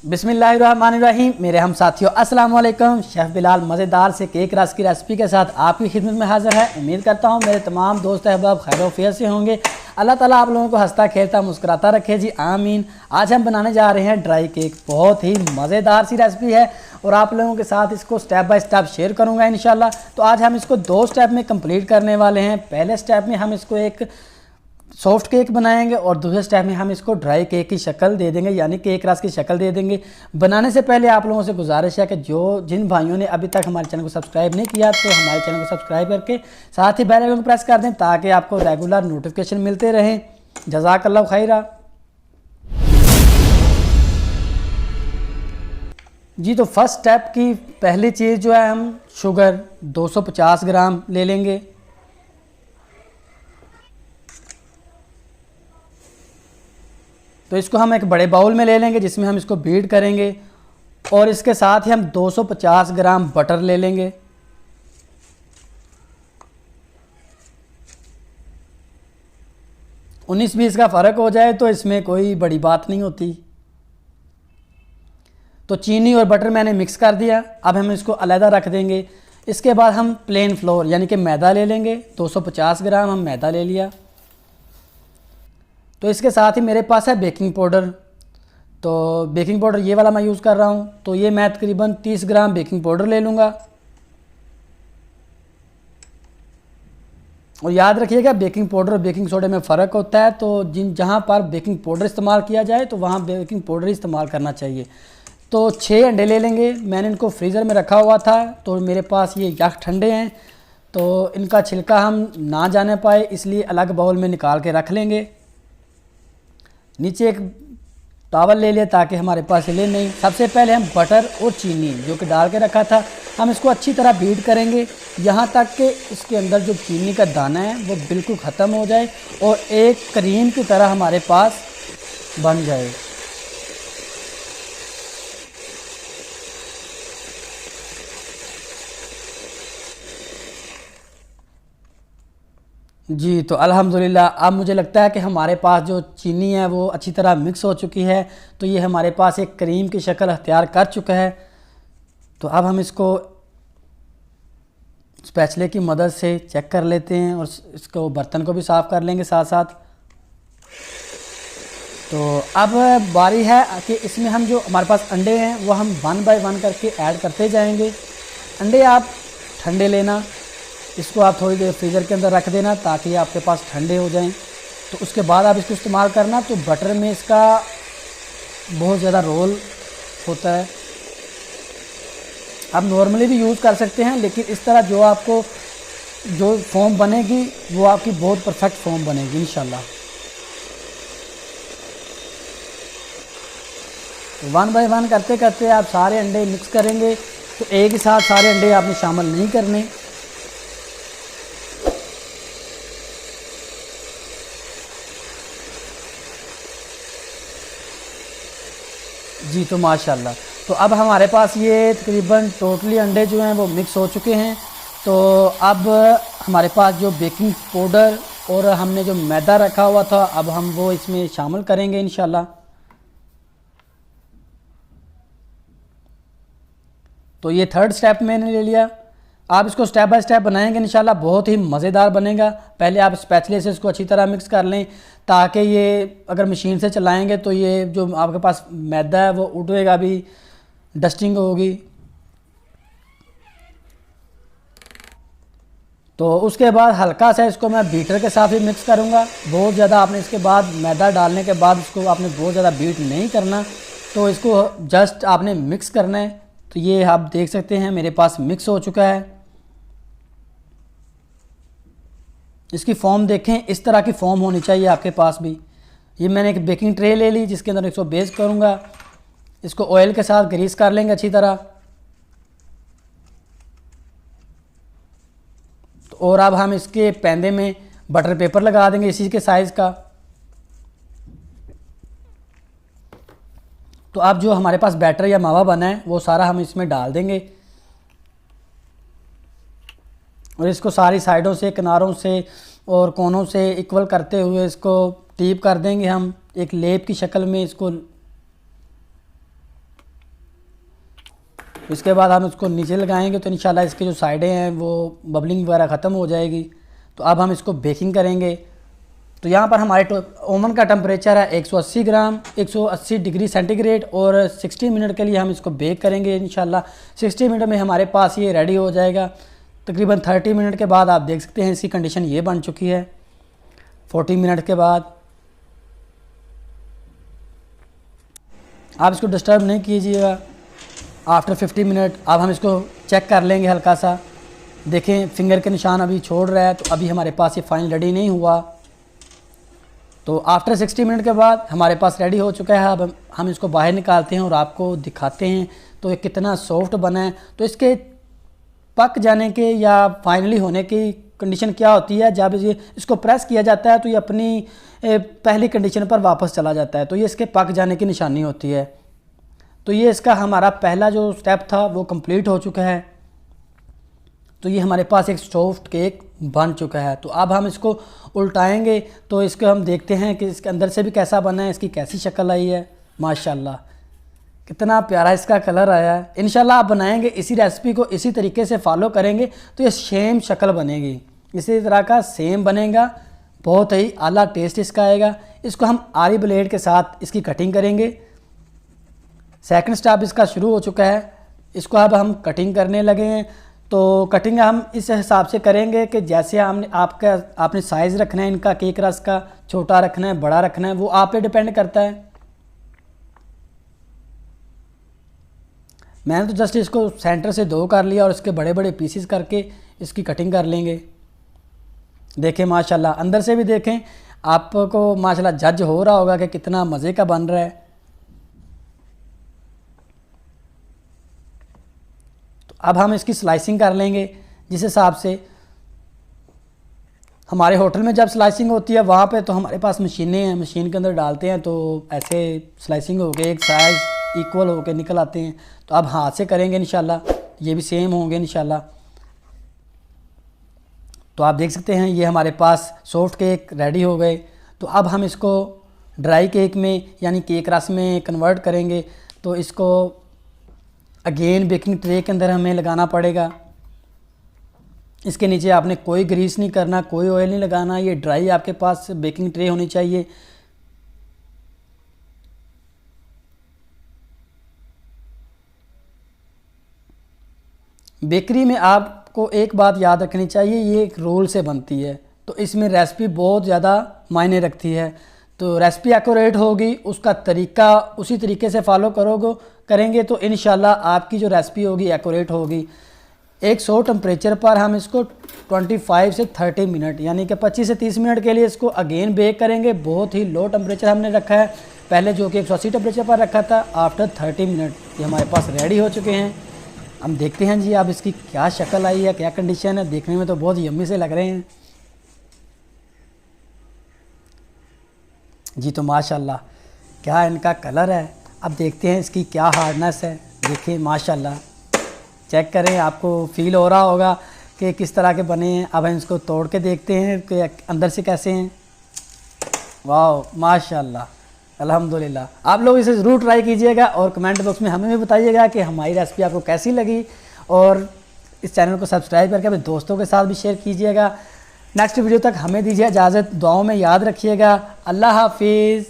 बिस्मिल्लाहिर्रहमानिर्रहीम। मेरे हम साथियों अस्सलाम वालेकुम। शेफ़ बिलाल मज़ेदार से केक रस की रेसिपी के साथ आपकी खिदमत में हाज़िर है। उम्मीद करता हूँ मेरे तमाम दोस्त अहबाब खैर वफ़ियत से होंगे। अल्लाह ताला आप लोगों को हंसता खेलता मुस्कुराता रखे जी, आमीन। आज हम बनाने जा रहे हैं ड्राई केक। बहुत ही मज़ेदार सी रेसिपी है और आप लोगों के साथ इसको स्टेप बाय स्टेप शेयर करूँगा इंशाल्लाह। तो आज हम इसको 2 स्टेप में कंप्लीट करने वाले हैं। पहले स्टेप में हम इसको एक सॉफ्ट केक बनाएंगे और दूसरे स्टेप में हम इसको ड्राई केक की शक्ल दे देंगे, यानी केक रस की शक्ल दे देंगे। बनाने से पहले आप लोगों से गुजारिश है कि जिन भाइयों ने अभी तक हमारे चैनल को सब्सक्राइब नहीं किया तो हमारे चैनल को सब्सक्राइब करके साथ ही बेल आइकन को प्रेस कर दें ताकि आपको रेगुलर नोटिफिकेशन मिलते रहें। जज़ाकल्लाह खैरा। जी, तो फर्स्ट स्टेप की पहली चीज़ जो है, हम शुगर 250 ग्राम ले लेंगे। तो इसको हम एक बड़े बाउल में ले लेंगे जिसमें हम इसको बीट करेंगे और इसके साथ ही हम 250 ग्राम बटर ले लेंगे। उन्नीस 20 का फ़र्क हो जाए तो इसमें कोई बड़ी बात नहीं होती। तो चीनी और बटर मैंने मिक्स कर दिया, अब हम इसको अलग रख देंगे। इसके बाद हम प्लेन फ्लोर यानी कि मैदा ले लेंगे। 250 ग्राम हम मैदा ले लिया। तो इसके साथ ही मेरे पास है बेकिंग पाउडर। तो बेकिंग पाउडर ये वाला मैं यूज़ कर रहा हूँ। तो ये मैं तकरीबन 30 ग्राम बेकिंग पाउडर ले लूँगा। और याद रखिएगा बेकिंग पाउडर और बेकिंग सोडे में फ़र्क होता है। तो जहाँ पर बेकिंग पाउडर इस्तेमाल किया जाए तो वहाँ बेकिंग पाउडर इस्तेमाल करना चाहिए। तो 6 अंडे ले लेंगे। मैंने इनको फ्रीज़र में रखा हुआ था तो मेरे पास ये यख ठंडे हैं, तो इनका छिलका हम ना जाने पाए इसलिए अलग बाउल में निकाल के रख लेंगे। नीचे एक टॉवल ले लिया ताकि हमारे पास हिले नहीं। सबसे पहले हम बटर और चीनी जो कि डाल के रखा था, हम इसको अच्छी तरह बीट करेंगे यहाँ तक कि इसके अंदर जो चीनी का दाना है वो बिल्कुल ख़त्म हो जाए और एक क्रीम की तरह हमारे पास बन जाए। जी, तो अल्हम्दुलिल्लाह अब मुझे लगता है कि हमारे पास जो चीनी है वो अच्छी तरह मिक्स हो चुकी है। तो ये हमारे पास एक क्रीम की शक्ल अख्तियार कर चुका है। तो अब हम इसको स्पैचुले की मदद से चेक कर लेते हैं और इसको बर्तन को भी साफ़ कर लेंगे साथ साथ। तो अब बारी है कि इसमें हम जो हमारे पास अंडे हैं वो हम 1 बाय 1 करके ऐड करते जाएंगे। अंडे आप ठंडे लेना, इसको आप थोड़ी देर फ्रीज़र के अंदर रख देना ताकि आपके पास ठंडे हो जाएं। तो उसके बाद आप इसको इस्तेमाल करना। तो बटर में इसका बहुत ज़्यादा रोल होता है। आप नॉर्मली भी यूज़ कर सकते हैं, लेकिन इस तरह जो आपको जो फॉर्म बनेगी वो आपकी बहुत परफेक्ट फॉर्म बनेगी इंशाल्लाह। तो 1 बाय 1 करते करते आप सारे अंडे मिक्स करेंगे। तो एक ही साथ सारे अंडे आपने शामिल नहीं करने। जी, तो माशाल्लाह। तो अब हमारे पास ये तकरीबन टोटली अंडे जो हैं वो मिक्स हो चुके हैं। तो अब हमारे पास जो बेकिंग पाउडर और हमने जो मैदा रखा हुआ था अब हम वो इसमें शामिल करेंगे इंशाल्लाह। तो ये थर्ड स्टेप मैंने ले लिया। आप इसको स्टेप बाय स्टेप बनाएंगे इंशाल्लाह, बहुत ही मज़ेदार बनेगा। पहले आप स्पैचुले से इसको अच्छी तरह मिक्स कर लें ताकि ये अगर मशीन से चलाएंगे तो ये जो आपके पास मैदा है वो उठेगा भी, डस्टिंग होगी। तो उसके बाद हल्का सा इसको मैं बीटर के साथ ही मिक्स करूँगा। बहुत ज़्यादा आपने इसके बाद मैदा डालने के बाद इसको आपने बहुत ज़्यादा बीट नहीं करना। तो इसको जस्ट आपने मिक्स करना है। तो ये आप देख सकते हैं मेरे पास मिक्स हो चुका है। इसकी फॉर्म देखें, इस तरह की फॉर्म होनी चाहिए आपके पास भी। ये मैंने एक बेकिंग ट्रे ले ली जिसके अंदर इसको बेस करूँगा। इसको ऑयल के साथ ग्रीस कर लेंगे अच्छी तरह। तो और अब हम इसके पैंदे में बटर पेपर लगा देंगे इसी के साइज़ का। तो अब जो हमारे पास बैटर या मावा बना है वो सारा हम इसमें डाल देंगे और इसको सारी साइडों से, किनारों से और कोनों से इक्वल करते हुए इसको टीप कर देंगे हम एक लेप की शक्ल में इसको। तो इसके बाद हम इसको नीचे लगाएंगे तो इंशाल्लाह इसके जो साइडें हैं वो बबलिंग वगैरह ख़त्म हो जाएगी। तो अब हम इसको बेकिंग करेंगे। तो यहाँ पर हमारे ओवन का टेम्परेचर है 180 डिग्री सेंटीग्रेड और 60 मिनट के लिए हम इसको बेक करेंगे इंशाल्लाह। 60 मिनट में हमारे पास ये रेडी हो जाएगा। तकरीबन 30 मिनट के बाद आप देख सकते हैं इसकी कंडीशन ये बन चुकी है। 40 मिनट के बाद आप इसको डिस्टर्ब नहीं कीजिएगा। आफ्टर 50 मिनट अब हम इसको चेक कर लेंगे हल्का सा। देखें फिंगर के निशान अभी छोड़ रहा है, तो अभी हमारे पास ये फाइनल रेडी नहीं हुआ। तो आफ्टर 60 मिनट के बाद हमारे पास रेडी हो चुका है। अब हम इसको बाहर निकालते हैं और आपको दिखाते हैं तो ये कितना सॉफ्ट बना है। तो इसके पक जाने के या फाइनली होने की कंडीशन क्या होती है, जब ये इसको प्रेस किया जाता है तो ये अपनी पहली कंडीशन पर वापस चला जाता है। तो ये इसके पक जाने की निशानी होती है। तो ये इसका हमारा पहला जो स्टेप था वो कंप्लीट हो चुका है। तो ये हमारे पास एक सॉफ्ट केक बन चुका है। तो अब हम इसको उल्टाएंगे तो इसको हम देखते हैं कि इसके अंदर से भी कैसा बना है, इसकी कैसी शक्ल आई है। माशाल्लाह कितना प्यारा इसका कलर आया है। इंशाल्लाह आप बनाएंगे इसी रेसिपी को इसी तरीके से फॉलो करेंगे तो ये सेम शक्ल बनेगी, इसी तरह का सेम बनेगा। बहुत ही आला टेस्ट इसका आएगा। इसको हम आरी ब्लेड के साथ इसकी कटिंग करेंगे। सेकंड स्टेप इसका शुरू हो चुका है। इसको अब हम कटिंग करने लगे हैं। तो कटिंग हम इस हिसाब से करेंगे कि जैसे आपने साइज़ रखना है इनका, केक रस का छोटा रखना है बड़ा रखना है वो आप पे डिपेंड करता है। मैंने तो जस्ट इसको सेंटर से 2 कर लिया और इसके बड़े बड़े पीसेस करके इसकी कटिंग कर लेंगे। देखें माशाल्लाह अंदर से भी देखें, आपको माशाल्लाह जज हो रहा होगा कि कितना मज़े का बन रहा है। तो अब हम इसकी स्लाइसिंग कर लेंगे जिस हिसाब से हमारे होटल में जब स्लाइसिंग होती है वहाँ पे तो हमारे पास मशीनें हैं, मशीन के अंदर डालते हैं तो ऐसे स्लाइसिंग होके एक साइज़ इक्वल होके निकल आते हैं। तो अब हाथ से करेंगे इंशाल्लाह, ये भी सेम होंगे इंशाल्लाह। तो आप देख सकते हैं ये हमारे पास सॉफ्ट केक रेडी हो गए। तो अब हम इसको ड्राई केक में यानी केक रस में कन्वर्ट करेंगे। तो इसको अगेन बेकिंग ट्रे के अंदर हमें लगाना पड़ेगा। इसके नीचे आपने कोई ग्रीस नहीं करना, कोई ऑयल नहीं लगाना, ये ड्राई आपके पास बेकिंग ट्रे होनी चाहिए। बेकरी में आपको एक बात याद रखनी चाहिए, ये एक रोल से बनती है तो इसमें रेसिपी बहुत ज़्यादा मायने रखती है। तो रेसिपी एक्यूरेट होगी, उसका तरीका उसी तरीके से फॉलो करेंगे तो इंशाल्लाह आपकी जो रेसिपी होगी एक्यूरेट होगी। एक 100 टेम्परेचर पर हम इसको 25 से 30 मिनट यानी कि 25 से 30 मिनट के लिए इसको अगेन बेक करेंगे। बहुत ही लो टेम्परेचर हमने रखा है पहले, जो कि 180 टेम्परेचर पर रखा था। आफ्टर 30 मिनट ये हमारे पास रेडी हो चुके हैं। हम देखते हैं जी अब इसकी क्या शक्ल आई है, क्या कंडीशन है। देखने में तो बहुत यम्मी से लग रहे हैं जी। तो माशाल्लाह क्या इनका कलर है। अब देखते हैं इसकी क्या हार्डनेस है। देखिए माशाल्लाह, चेक करें, आपको फील हो रहा होगा कि किस तरह के बने हैं। अब हम इसको तोड़ के देखते हैं कि अंदर से कैसे हैं। वाह माशाल्लाह, अल्हम्दुलिल्लाह। आप लोग इसे ज़रूर ट्राई कीजिएगा और कमेंट बॉक्स में हमें भी बताइएगा कि हमारी रेसिपी आपको कैसी लगी। और इस चैनल को सब्सक्राइब करके अपने दोस्तों के साथ भी शेयर कीजिएगा। नेक्स्ट वीडियो तक हमें दीजिए इजाज़त। दुआओं में याद रखिएगा। अल्लाह हाफिज़।